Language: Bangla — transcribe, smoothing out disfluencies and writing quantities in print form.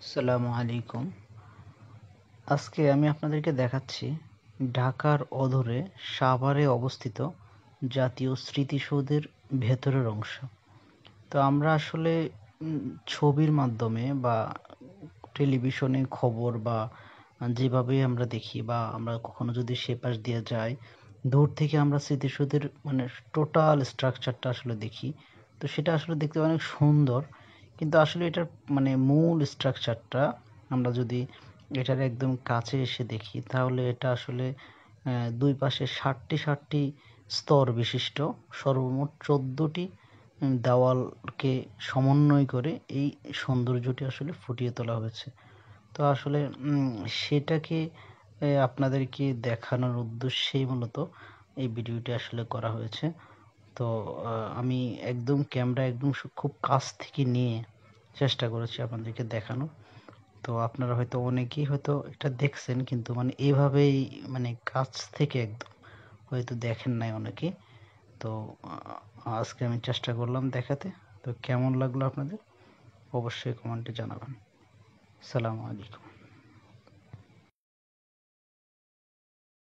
আসসালামু আলাইকুম। আজকে আমি আপনাদেরকে দেখাচ্ছি ঢাকার অদূরে সাভারে অবস্থিত জাতীয় স্মৃতিসৌধের ভেতরের অংশ। তো আমরা আসলে ছবির মাধ্যমে বা টেলিভিশনে খবর বা যেভাবে আমরা দেখি বা আমরা কখনো যদি সে পাশ দিয়ে যাই, দূর থেকে আমরা স্মৃতিসৌধের মানে টোটাল স্ট্রাকচারটা আসলে দেখি। তো সেটা আসলে দেখতে অনেক সুন্দর, কিন্তু আসলে এটার মানে মূল স্ট্রাকচারটা আমরা যদি এটার একদম কাছে এসে দেখি, তাহলে এটা আসলে দুই পাশে ষাটটি স্তর বিশিষ্ট সর্বমোট 14টি দেওয়ালকে সমন্বয় করে এই সৌন্দর্যটি আসলে ফুটিয়ে তোলা হয়েছে। তো আসলে সেটাকে আপনাদেরকে দেখানোর উদ্দেশ্যেই মূলত এই ভিডিওটি আসলে করা হয়েছে। তো আমি একদম ক্যামেরা একদম খুব কাছ থেকে নিয়ে চেষ্টা করেছি আপনাদেরকে দেখানোর। তো আপনারা হয়তো অনেকেই হয়তো এটা দেখছেন, কিন্তু মানে এভাবেই মানে কাছ থেকে একদম হয়তো দেখেন নাই অনেকে। তো আজকে আমি চেষ্টা করলাম দেখাতে। তো কেমন লাগলো আপনাদের অবশ্যই কমেন্টে জানাবেন। আসসালামু আলাইকুম।